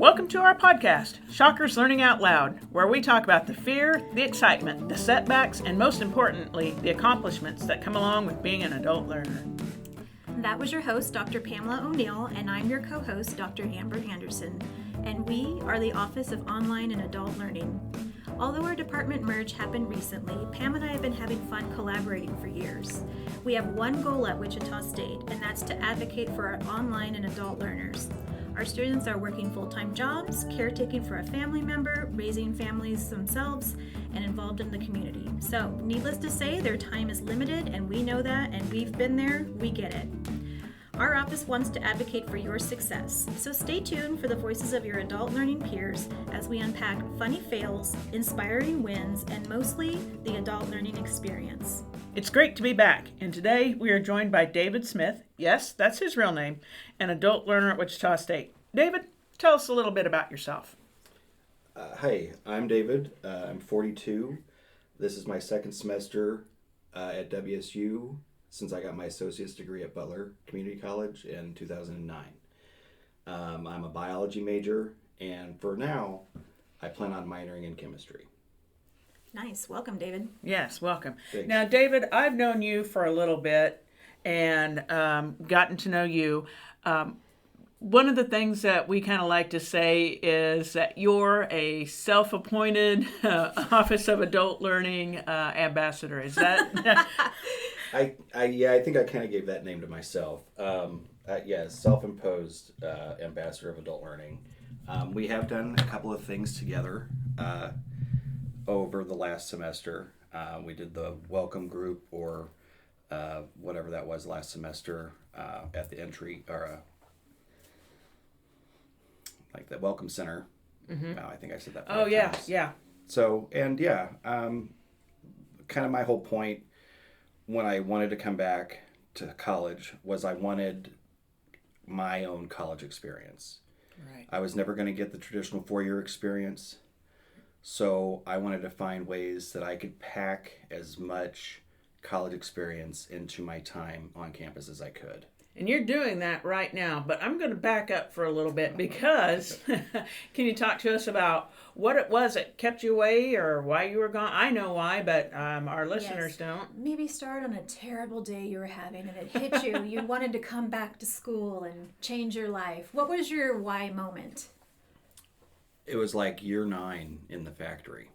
Welcome to our podcast, Shockers Learning Out Loud, where we talk about the fear, the excitement, the setbacks, and most importantly, the accomplishments that come along with being an adult learner. That was your host, Dr. Pamela O'Neill, and I'm your co-host, Dr. Amber Anderson, and we are the Office of Online and Adult Learning. Although our department merge happened recently, Pam and I have been having fun collaborating for years. We have one goal at Wichita State, and that's to advocate for our online and adult learners. Our students are working full-time jobs, caretaking for a family member, raising families themselves, and involved in the community. So, needless to say, their time is limited, and we know that, and we've been there, we get it. Our office wants to advocate for your success, so stay tuned for the voices of your adult learning peers as we unpack funny fails, inspiring wins, and mostly the adult learning experience. It's great to be back, and today we are joined by David Smith, yes, that's his real name, an adult learner at Wichita State. David, tell us a little bit about yourself. Hi, I'm David. I'm 42. This is my second semester at WSU since I got my associate's degree at Butler Community College in 2009. I'm a biology major, and for now, I plan on minoring in chemistry. Nice. Welcome, David. Yes, welcome. Thanks. Now, David, I've known you for a little bit and gotten to know you. One of the things that we kind of like to say is that you're a self-appointed Office of Adult Learning ambassador. Is that? I think I kind of gave that name to myself. Self-imposed ambassador of adult learning. We have done a couple of things together over the last semester. We did the welcome group or whatever that was last semester at the entry or like the welcome center. Mm-hmm. Wow, I think I said that. Oh yeah, times. Yeah. So kind of my whole point when I wanted to come back to college was I wanted my own college experience. Right. I was never going to get the traditional 4-year experience, so I wanted to find ways that I could pack as much college experience into my time on campus as I could. And you're doing that right now, but I'm going to back up for a little bit because can you talk to us about what it was that kept you away or why you were gone? I know why, but our listeners don't. Maybe start on a terrible day you were having and it hit you. You wanted to come back to school and change your life. What was your why moment? It was like year 9 in the factory,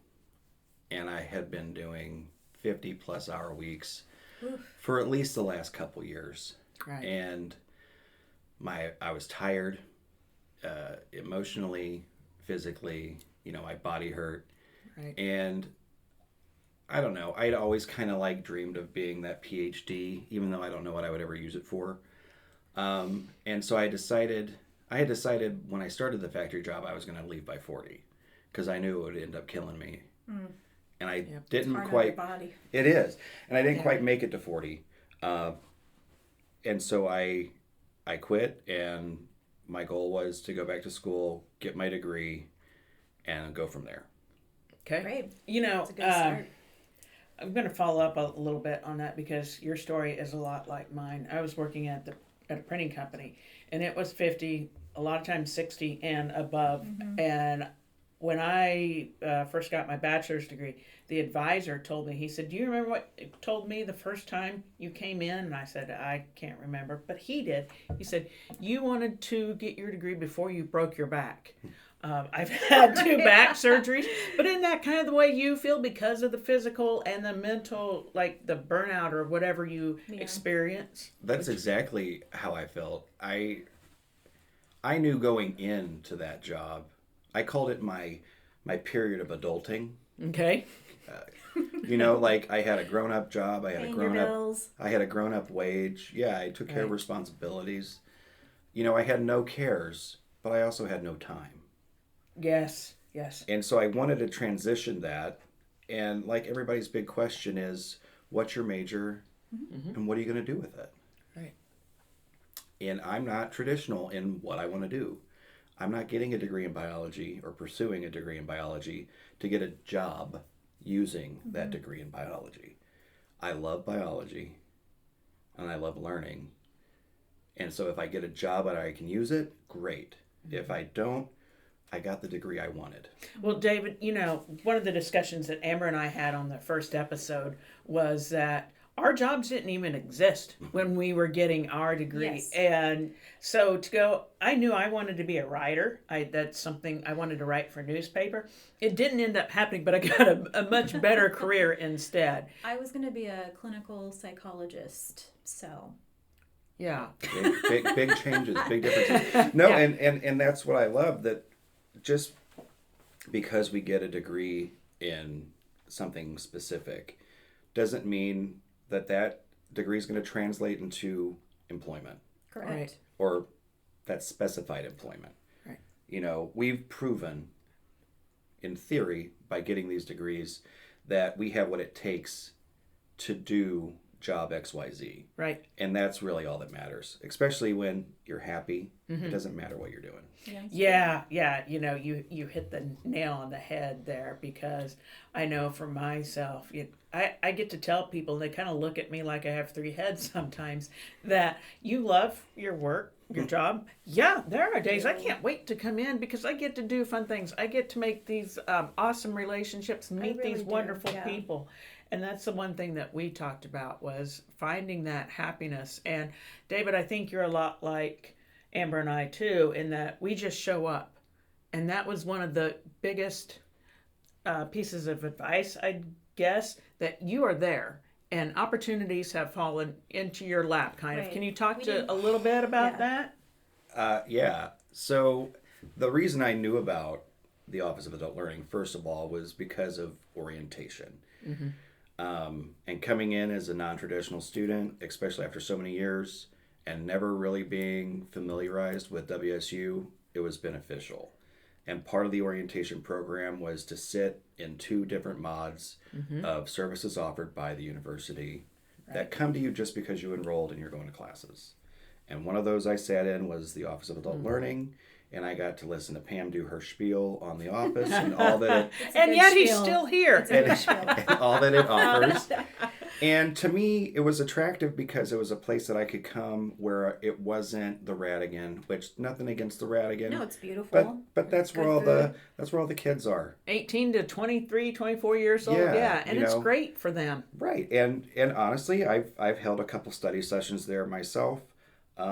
and I had been doing 50 plus hour weeks for at least the last couple years. Right. And I was tired, emotionally, physically, my body hurt. Right. And I don't know, I'd always kind of dreamed of being that PhD, even though I don't know what I would ever use it for. And so I had decided when I started the factory job, I was going to leave by 40 because I knew it would end up killing me. Mm. And I didn't quite, it is. And I didn't quite make it to 40. And so I quit, and my goal was to go back to school, get my degree, and go from there. Okay. Great. That's a good start. I'm going to follow up a little bit on that because your story is a lot like mine. I was working at a printing company, and it was 50, a lot of times 60 and above. Mm-hmm. And when I first got my bachelor's degree, the advisor told me, he said, "Do you remember what you told me the first time you came in?" And I said, "I can't remember." But he did. He said, "You wanted to get your degree before you broke your back." I've had 2 back surgeries, but isn't that kind of the way you feel because of the physical and the mental, like the burnout or whatever you experience? That's exactly how I felt. I knew going into that job, I called it my period of adulting. Okay. I had a grown-up job. I had a grown-up wage. Yeah, I took care of responsibilities. I had no cares, but I also had no time. Yes. And so I wanted to transition that. And everybody's big question is, what's your major and what are you going to do with it? Right. And I'm not traditional in what I want to do. I'm not getting a degree in biology or pursuing a degree in biology to get a job using that degree in biology. I love biology and I love learning. And so if I get a job and I can use it, great. If I don't, I got the degree I wanted. Well, David, one of the discussions that Amber and I had on the first episode was that our jobs didn't even exist when we were getting our degree. Yes. And so I knew I wanted to be a writer. That's something I wanted to write for a newspaper. It didn't end up happening, but I got a much better career instead. I was going to be a clinical psychologist, so. Yeah. Big changes, big differences. No, Yeah. and that's what I love, that just because we get a degree in something specific doesn't mean that degree is going to translate into employment. Correct. Right. Or that specified employment. Right. We've proven in theory by getting these degrees that we have what it takes to do job XYZ. Right. And that's really all that matters, especially when you're happy. It doesn't matter what you're doing. Yeah. You hit the nail on the head there, because I know for myself, I get to tell people, they kind of look at me like I have three heads sometimes, that you love your work, your job. Yeah, there are days I can't wait to come in because I get to do fun things. I get to make these awesome relationships, meet really these do, wonderful yeah. people. And that's the one thing that we talked about, was finding that happiness. And David, I think you're a lot like Amber and I too, in that we just show up. And that was one of the biggest pieces of advice, I guess, that you are there and opportunities have fallen into your lap, kind of. Right. Can you talk We to didn't- a little bit about Yeah. that? Yeah. So the reason I knew about the Office of Adult Learning, first of all, was because of orientation. And coming in as a non-traditional student, especially after so many years, and never really being familiarized with WSU, it was beneficial. And part of the orientation program was to sit in 2 different mods of services offered by the university that come to you just because you enrolled and you're going to classes. And one of those I sat in was the Office of Adult Learning, and I got to listen to Pam do her spiel on the office and all that And good yet he's spiel. still here. It's a good spiel. and all that it offers. And to me, it was attractive because it was a place that I could come where it wasn't the Radigan, which nothing against the Radigan. No, it's beautiful. But that's Good where food. that's where all the kids are. 18 to 23, 24 years old. Yeah, Yeah. And you it's know. great for them. Right. And honestly, I've held a couple study sessions there myself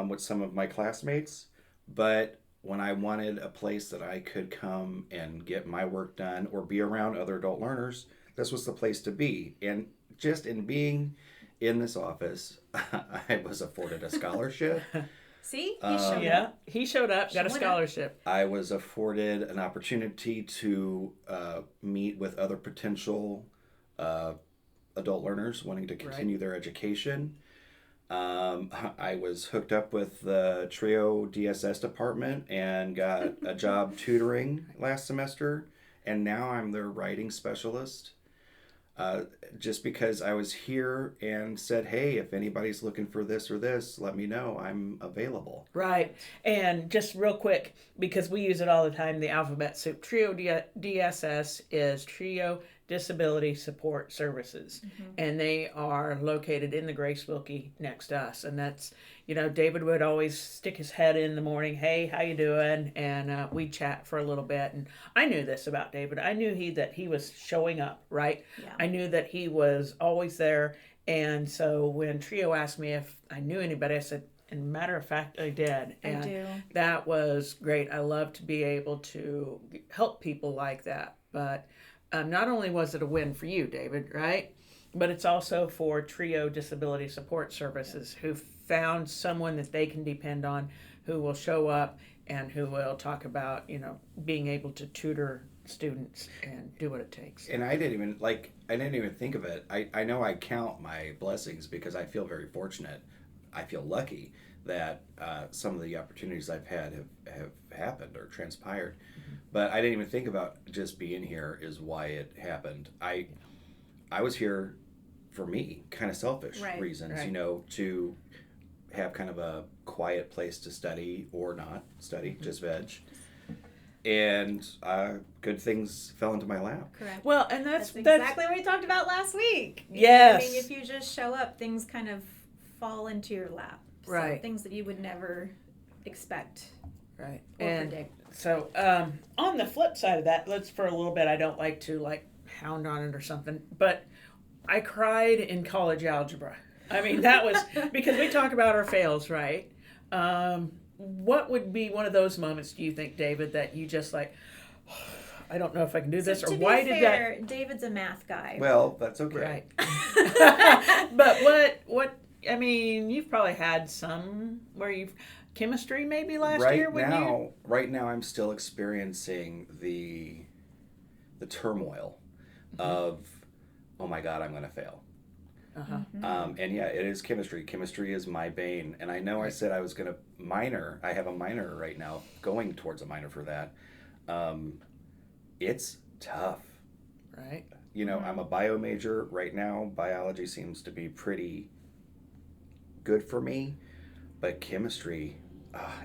with some of my classmates. But when I wanted a place that I could come and get my work done or be around other adult learners, this was the place to be. And just in being in this office, I was afforded a scholarship. See? He showed Yeah. up. He showed up, got a Showing up. scholarship. I was afforded an opportunity to meet with other potential adult learners wanting to continue their education. I was hooked up with the TRIO DSS department and got a job tutoring last semester, and now I'm their writing specialist. Just because I was here and said, hey, if anybody's looking for this or this, let me know. I'm available. Right. And just real quick, because we use it all the time, the alphabet soup. TRIO DSS is TRIO Disability Support Services. And they are located in the Grace Wilkie next to us. And that's, David would always stick his head in the morning. Hey, how you doing? And we'd chat for a little bit. And I knew this about David. I knew that he was showing up, right? Yeah. I knew that he was always there. And so when TRIO asked me if I knew anybody, I said, as a matter of fact, I did. I And do. that was great. I love to be able to help people like that. But not only was it a win for you, David, right? But it's also for TRIO Disability Support Services, who found someone that they can depend on, who will show up and who will talk about, being able to tutor students and do what it takes. And I didn't even think of it. I know I count my blessings because I feel very fortunate. I feel lucky that some of the opportunities I've had have happened or transpired. But I didn't even think about just being here is why it happened. I was here for me, kind of selfish Right. reasons, Right. to have kind of a quiet place to study or not study, just veg. And good things fell into my lap. Correct. Well, and That's exactly what we talked about last week. Yes. I mean, if you just show up, things kind of fall into your lap. So Right. things that you would never expect Right. Or And predict. so, on the flip side of that, let's for a little bit, I don't like to like hound on it or something, but I cried in college algebra. I mean, that was because we talk about our fails, right? What would be one of those moments, do you think, David, that you just like, I don't know if I can do this, So or to be why did that? fair, David's a math guy. Well, that's okay. Right. But what, I mean, you've probably had some where you've, chemistry maybe last year when you. Right now, I'm still experiencing the turmoil of, oh my God, I'm going to fail. Uh-huh. And yeah, it is chemistry. Chemistry is my bane. And I know I said I was going to minor. I have a minor right now, going towards a minor for that. It's tough. Right. You know, I'm a bio major right now. Biology seems to be pretty good for me. But chemistry,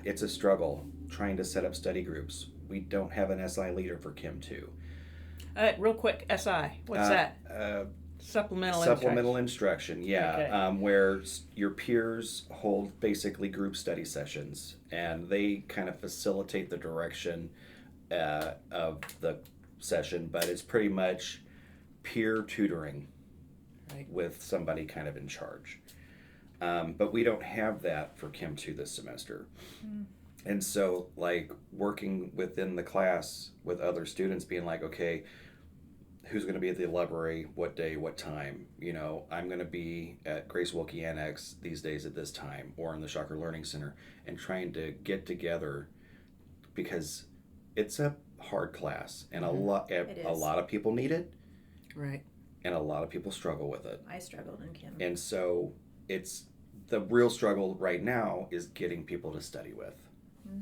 it's a struggle trying to set up study groups. We don't have an SI leader for Chem 2. Real quick, SI. What's that? Supplemental instruction, yeah. Okay. Where your peers hold basically group study sessions, and they kind of facilitate the direction of the session, but it's pretty much peer tutoring Right. with somebody kind of in charge. But we don't have that for Chem 2 this semester. And so, like, working within the class with other students, being like, okay, who's going to be at the library, what day, what time? You know, I'm going to be at Grace Wilkie Annex these days at this time, or in the Shocker Learning Center, and trying to get together, because it's a hard class, and a lot of people need it, Right. and a lot of people struggle with it. I struggled in chem. And so it's the real struggle right now is getting people to study with.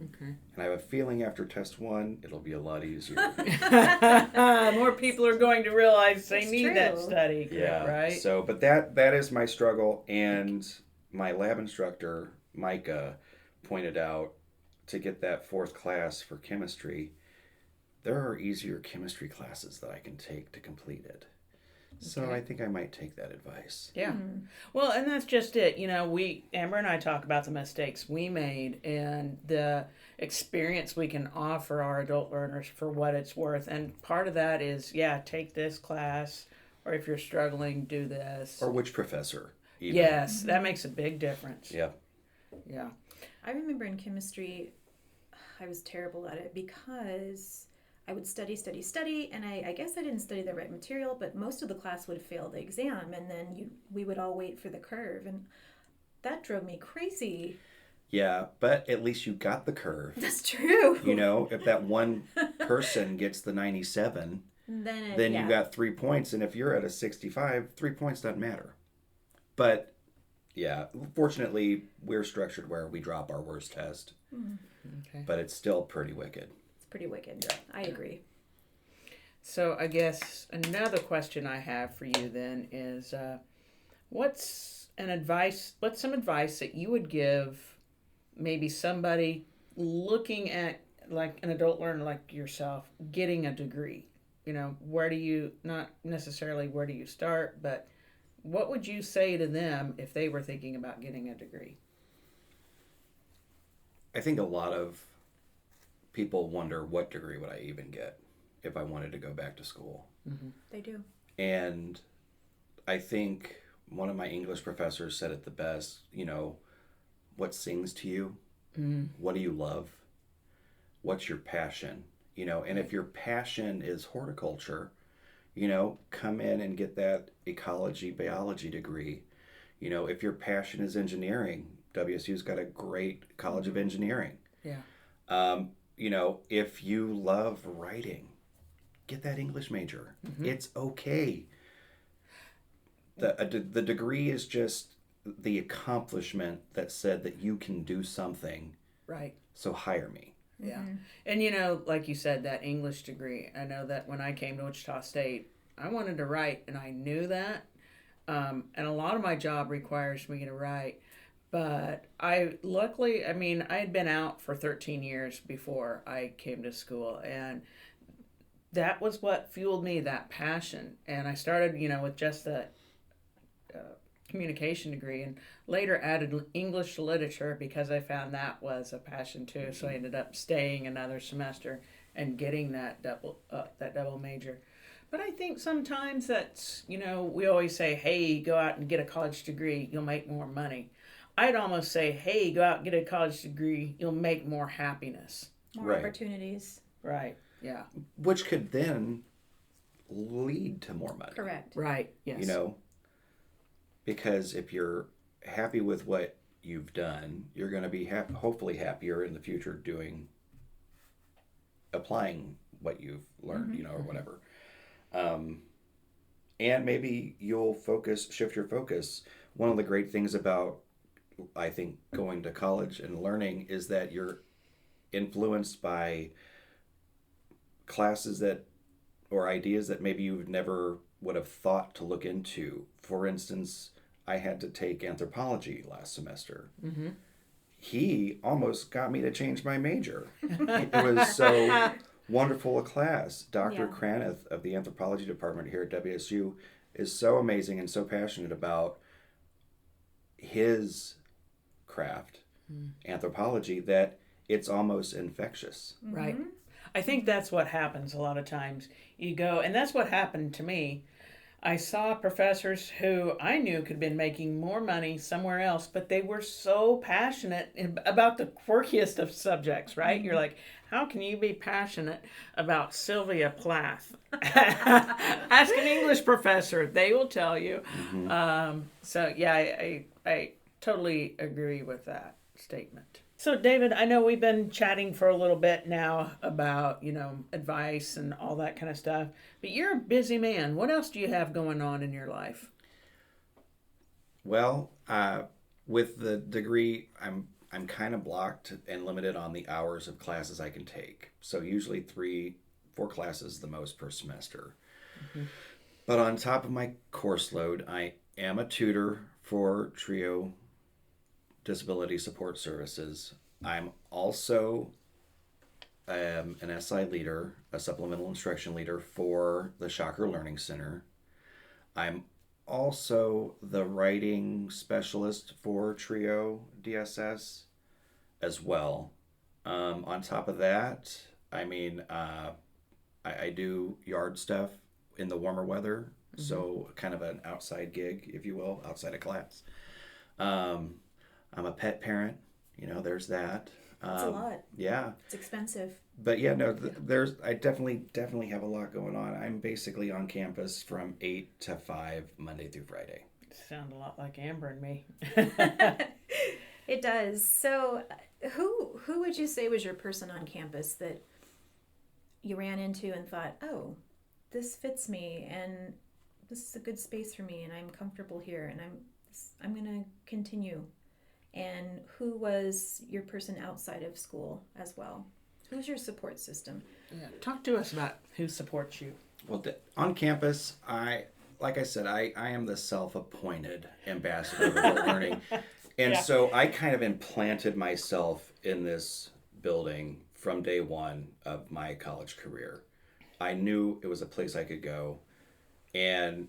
Okay. And I have a feeling after test 1, it'll be a lot easier. More people are going to realize they It's need that true. study. Yeah. Right. So, but that is my struggle, and my lab instructor Micah pointed out to get that 4th class for chemistry, there are easier chemistry classes that I can take to complete it. So Okay. I think I might take that advice. Yeah. Well, and that's just it. You know, Amber and I talk about the mistakes we made and the experience we can offer our adult learners for what it's worth. And part of that is, take this class, or if you're struggling, do this. Or which professor. Even. Yes, that makes a big difference. Yeah. Yeah. I remember in chemistry, I was terrible at it because I would study, and I guess I didn't study the right material, but most of the class would fail the exam, and then we would all wait for the curve, and that drove me crazy. Yeah, but at least you got the curve. That's true. You know, if that one person gets the 97, then you got 3 points, and if you're at a 65, 3 points doesn't matter. But yeah, fortunately, we're structured where we drop our worst test, Okay. but it's still pretty wicked. It's pretty wicked. I agree. So I guess another question I have for you then is, what's some advice that you would give maybe somebody looking at, like, an adult learner like yourself getting a degree? You know, not necessarily where do you start, but what would you say to them if they were thinking about getting a degree? I think a lot of people wonder, what degree would I even get if I wanted to go back to school? They do. And I think one of my English professors said it the best, you know, what sings to you? What do you love? What's your passion? You know, and if your passion is horticulture, you know, come in and get that ecology, biology degree. You know, if your passion is engineering, WSU's got a great College of Engineering. Yeah. You know, if you love writing, get that English major. It's okay. The degree is just the accomplishment that said that you can do something. Right. So hire me. Yeah. And, you know, like you said, that English degree, I know that when I came to Wichita State, I wanted to write, and I knew that. And a lot of my job requires me to write. But I had been out for 13 years before I came to school, and that was what fueled me, that passion. And I started, you know, with just the communication degree, and later added English literature because I found that was a passion too. So I ended up staying another semester and getting that double major. But I think sometimes that's, we always say, hey, go out and get a college degree, you'll make more money. I'd almost say, hey, go out and get a college degree, you'll make more happiness. More Right. opportunities. Right. Yeah. Which could then lead to more money. Correct. Right. Yes. Because if you're happy with what you've done, you're going to be hopefully happier in the future applying what you've learned, or whatever. And maybe you'll shift your focus. One of the great things about, I think, going to college and learning is that you're influenced by classes or ideas that maybe you never would have thought to look into. For instance, I had to take anthropology last semester. Mm-hmm. He almost got me to change my major. It was so wonderful a class. Dr. Yeah. Craneth of the anthropology department here at WSU is so amazing and so passionate about his craft, anthropology, that it's almost infectious. Right. I think that's what happens a lot of times. You go, and that's what happened to me. I saw professors who I knew could have been making more money somewhere else, but they were so passionate about the quirkiest of subjects, right? You're like, how can you be passionate about Sylvia Plath? Ask an English professor, they will tell you. So yeah, I totally agree with that statement. So David, I know we've been chatting for a little bit now about, advice and all that kind of stuff, but you're a busy man. What else do you have going on in your life? Well, with the degree, I'm kind of blocked and limited on the hours of classes I can take. So usually 3-4 classes the most per semester. But on top of my course load, I am a tutor for TRIO Disability Support Services. I'm also an SI leader, a supplemental instruction leader for the Shocker Learning Center. I'm also the writing specialist for TRIO DSS as well. On top of that, I do yard stuff in the warmer weather, so kind of an outside gig, if you will, outside of class. I'm a pet parent, there's that. That's a lot. Yeah. It's expensive. But yeah, no, I definitely have a lot going on. I'm basically on campus from 8 to 5, Monday through Friday. Sound a lot like Amber and me. It does. So who would you say was your person on campus that you ran into and thought, oh, this fits me and this is a good space for me and I'm comfortable here and I'm going to continue? And who was your person outside of school as well? Who's your support system? Yeah. Talk to us about who supports you. Well, on campus, like I said, I am the self-appointed ambassador of adult learning. And so I kind of implanted myself in this building from day one of my college career. I knew it was a place I could go. And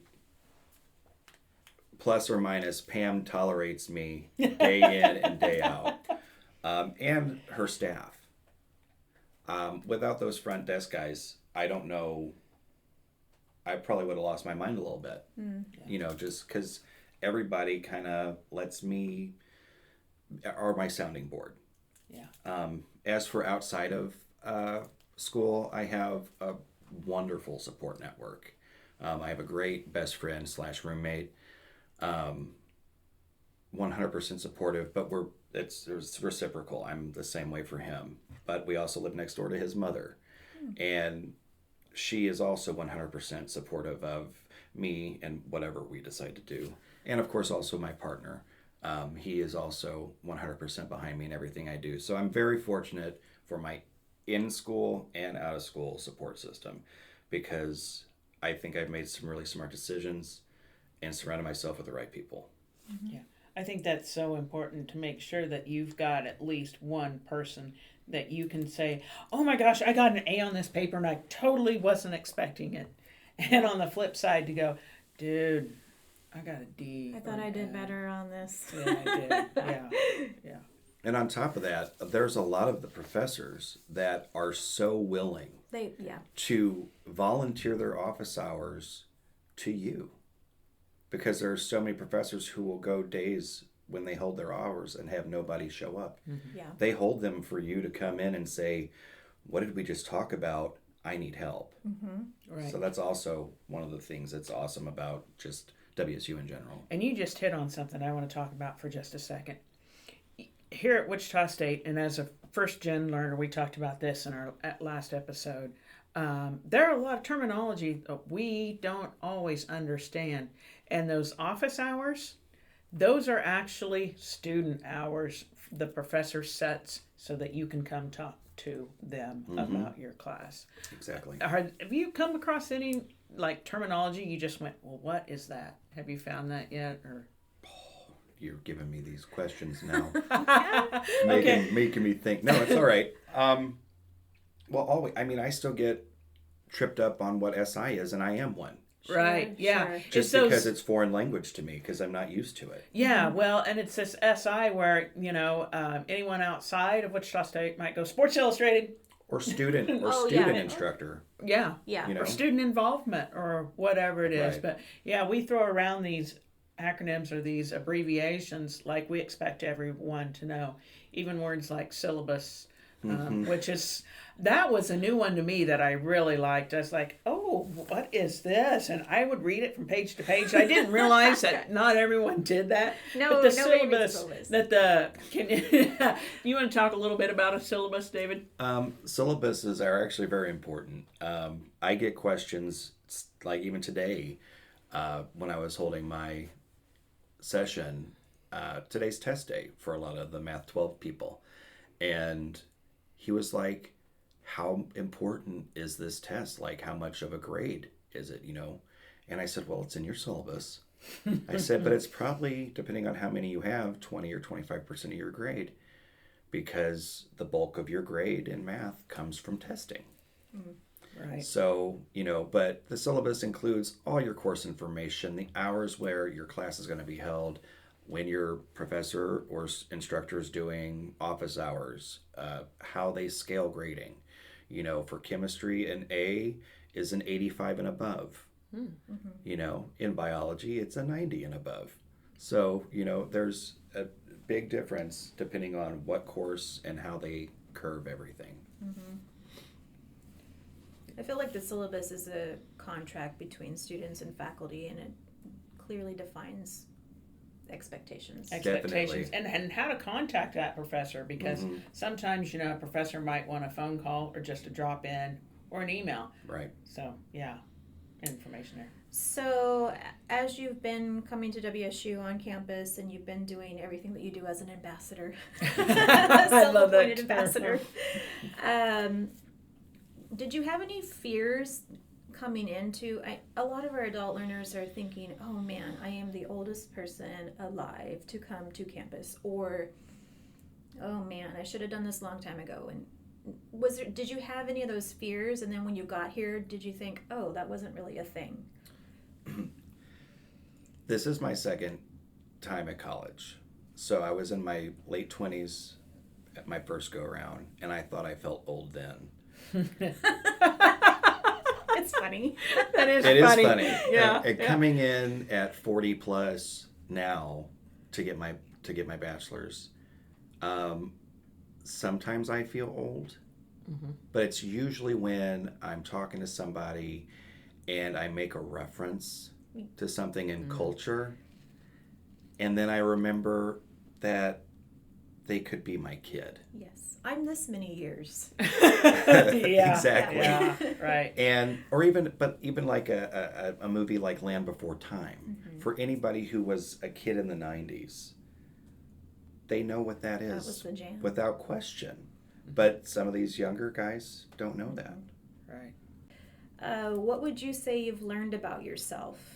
plus or minus, Pam tolerates me day in and day out, and her staff. Without those front desk guys, I don't know, I probably would have lost my mind a little bit, just because everybody kind of lets me, are my sounding board. Yeah. As for outside of school, I have a wonderful support network. I have a great best friend / roommate. 100% supportive, but it's reciprocal. I'm the same way for him, but we also live next door to his mother, and she is also 100% supportive of me and whatever we decide to do. And of course also my partner, he is also 100% behind me in everything I do. So I'm very fortunate for my in-school and out-of-school support system, because I think I've made some really smart decisions and surrounded myself with the right people. Yeah. I think that's so important, to make sure that you've got at least one person that you can say, oh my gosh, I got an A on this paper and I totally wasn't expecting it. And on the flip side to go, dude, I got a D. I thought or I did an F. better on this. Yeah, I did. Yeah. And on top of that, there's a lot of the professors that are so willing to volunteer their office hours to you, because there are so many professors who will go days when they hold their hours and have nobody show up. Mm-hmm. Yeah. They hold them for you to come in and say, what did we just talk about? I need help. Right. So that's also one of the things that's awesome about just WSU in general. And you just hit on something I want to talk about for just a second. Here at Wichita State, and as a first-gen learner, we talked about this in our last episode. There are a lot of terminology that we don't always understand. And those office hours, those are actually student hours the professor sets so that you can come talk to them about your class. Exactly. Have you come across any like terminology you just went, well, what is that? Have you found that yet? Or You're giving me these questions now. Okay. making me think. No, it's all right. Well, always. I mean, I still get tripped up on what SI is, and I am one. Right. Yeah. Sure. Just It's because those- it's foreign language to me, because I'm not used to it. Yeah, well, and it's this SI where, anyone outside of Wichita State might go Sports Illustrated. Or student instructor. Yeah. Yeah. You know? Or student involvement or whatever it is. Right. But yeah, we throw around these acronyms or these abbreviations like we expect everyone to know. Even words like syllabus, that was a new one to me that I really liked. I was like, oh, what is this? And I would read it from page to page. I didn't realize that not everyone did that. No, but the nobody reads syllabus, syllabus. you want to talk a little bit about a syllabus, David? Syllabuses are actually very important. I get questions, like even today, when I was holding my session, today's test day for a lot of the Math 12 people. And he was like, how important is this test? Like, how much of a grade is it, And I said, well, it's in your syllabus. I said, but it's probably, depending on how many you have, 20 or 25% of your grade, because the bulk of your grade in math comes from testing. Right. So, but the syllabus includes all your course information, the hours where your class is going to be held, when your professor or instructor is doing office hours, how they scale grading. For chemistry, an A is an 85 and above. In biology, it's a 90 and above. So, there's a big difference depending on what course and how they curve everything. I feel like the syllabus is a contract between students and faculty, and it clearly defines expectations. Expectations and how to contact that professor, because sometimes a professor might want a phone call or just a drop in or an email. Right. So yeah, information there. So as you've been coming to WSU on campus and you've been doing everything that you do as an ambassador, I love that self-appointed ambassador, did you have any fears coming into, a lot of our adult learners are thinking, oh man, I am the oldest person alive to come to campus, or oh man, I should have done this a long time ago. And did you have any of those fears? And then when you got here, did you think, oh, that wasn't really a thing? This is my second time at college. So I was in my late 20s at my first go around, and I thought I felt old then. It's funny. It It funny. is funny. Yeah. And coming in at 40 plus now to get my bachelor's, sometimes I feel old, but it's usually when I'm talking to somebody and I make a reference to something in culture, and then I remember that they could be my kid. Yes, I'm this many years. Yeah. Exactly. Yeah. Right. And or even like a movie like Land Before Time, for anybody who was a kid in the 90s, they know what that is. That was the jam. Without question. But some of these younger guys don't know that. Right. What would you say you've learned about yourself?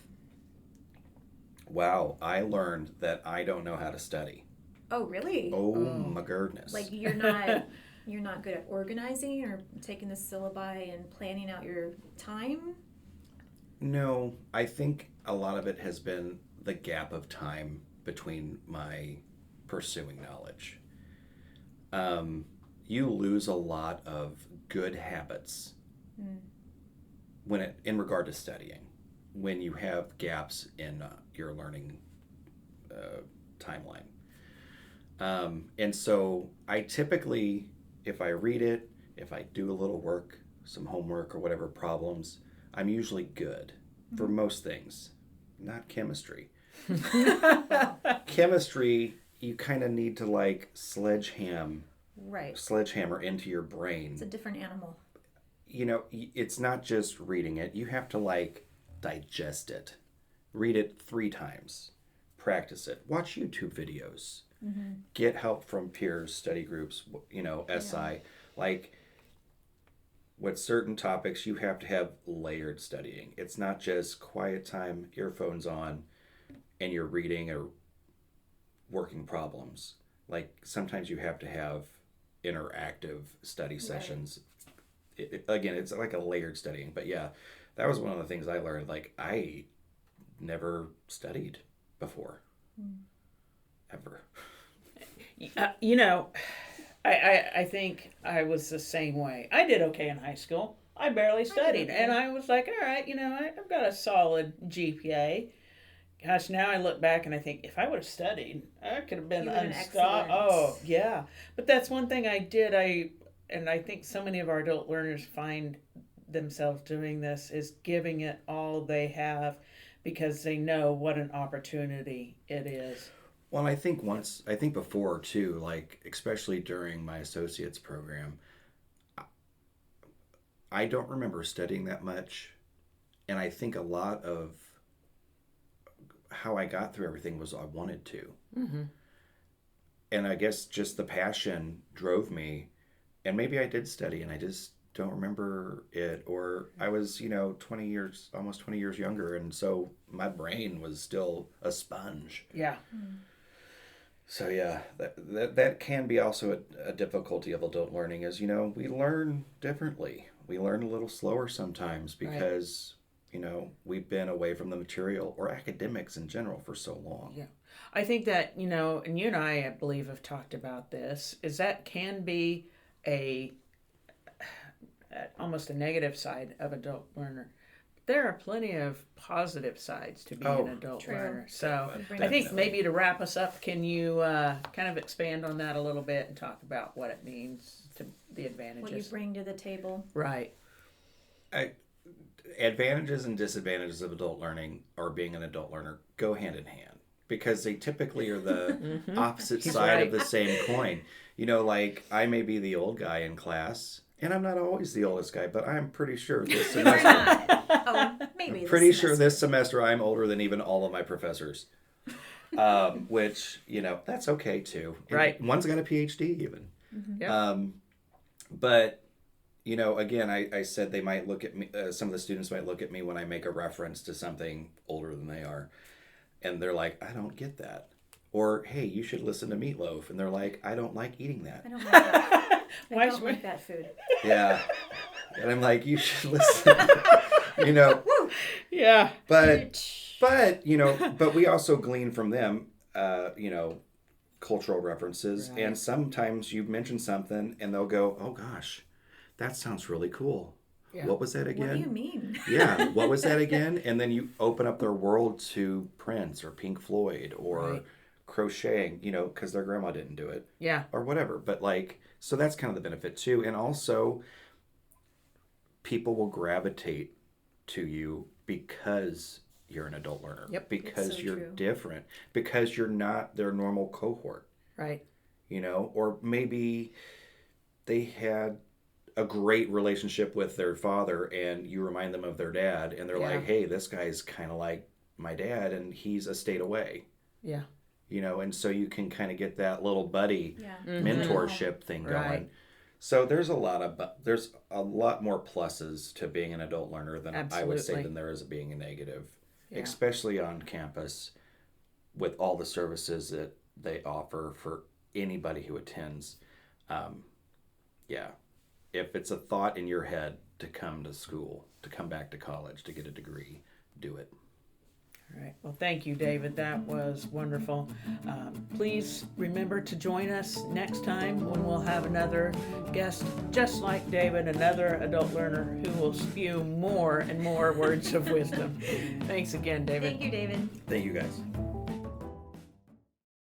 Wow, I learned that I don't know how to study. Oh, really? Oh my goodness. Like you're not good at organizing or taking the syllabi and planning out your time? No, I think a lot of it has been the gap of time between my pursuing knowledge. You lose a lot of good habits in regard to studying, when you have gaps in your learning timeline. And so I typically, if I read it, if I do a little work, some homework or whatever problems, I'm usually good for most things. Not chemistry. Chemistry, you kind of need to like sledgehammer into your brain. It's a different animal. You know, it's not just reading it. You have to like digest it. Read it 3 times. Practice it. Watch YouTube videos. Get help from peers, study groups, SI. Like, with certain topics, you have to have layered studying. It's not just quiet time, earphones on, and you're reading or working problems. Like, sometimes you have to have interactive study sessions. Again, it's like a layered studying. But yeah, that was one of the things I learned. Like, I never studied before. Ever. I think I was the same way. I did okay in high school. I barely studied. And I was like, all right, I've got a solid GPA. Gosh, now I look back and I think, if I would have studied, I could have been unstopped. Oh, yeah. But that's one thing I did. And I think so many of our adult learners find themselves doing this, is giving it all they have, because they know what an opportunity it is. Well, I think before too, like especially during my associate's program, I don't remember studying that much. And I think a lot of how I got through everything was I wanted to. And I guess just the passion drove me. And maybe I did study and I just don't remember it. Or I was, 20 years, almost 20 years younger. And so my brain was still a sponge. Yeah. So yeah, that can be also a difficulty of adult learning, is, we learn differently. We learn a little slower sometimes because, we've been away from the material or academics in general for so long. Yeah. I think that, and you and I believe have talked about this, is that can be almost a negative side of adult learner. There are plenty of positive sides to being an adult learner. So I think maybe to wrap us up, can you kind of expand on that a little bit and talk about what it means, to the advantages? What you bring to the table. Right. Advantages and disadvantages of adult learning, or being an adult learner, go hand in hand, because they typically are the opposite side of the same coin. Like, I may be the old guy in class, and I'm not always the oldest guy, but I'm pretty sure this semester... Maybe pretty sure this semester I'm older than even all of my professors. Which, that's okay too. Right. And one's got a PhD even. Yeah. But, again, I said they might look at me, some of the students might look at me when I make a reference to something older than they are. And they're like, I don't get that. Or, hey, you should listen to Meatloaf. And they're like, I don't like eating that. I don't like that. I don't like that food. Yeah. And I'm like, you should listen. Yeah. But we also glean from them, cultural references. Right. And sometimes you mention something and they'll go, oh gosh, that sounds really cool. Yeah. What was that again? What do you mean? Yeah. What was that again? And then you open up their world to Prince or Pink Floyd or crocheting, because their grandma didn't do it. Yeah. Or whatever. But so that's kind of the benefit too. And also, people will gravitate to you because you're an adult learner. Yep. Because you're different. Because you're not their normal cohort. Right. Or maybe they had a great relationship with their father and you remind them of their dad and they're like, hey, this guy's kind of like my dad and he's a state away. Yeah. And so you can kind of get that little buddy mentorship thing going. Right. So there's a lot more pluses to being an adult learner than I would say than there is being a negative, especially on campus with all the services that they offer for anybody who attends. If it's a thought in your head to come to school, to come back to college, to get a degree, do it. All right. Well, thank you, David. That was wonderful. Please remember to join us next time when we'll have another guest just like David, another adult learner who will spew more and more words of wisdom. Thanks again, David. Thank you, David. Thank you guys.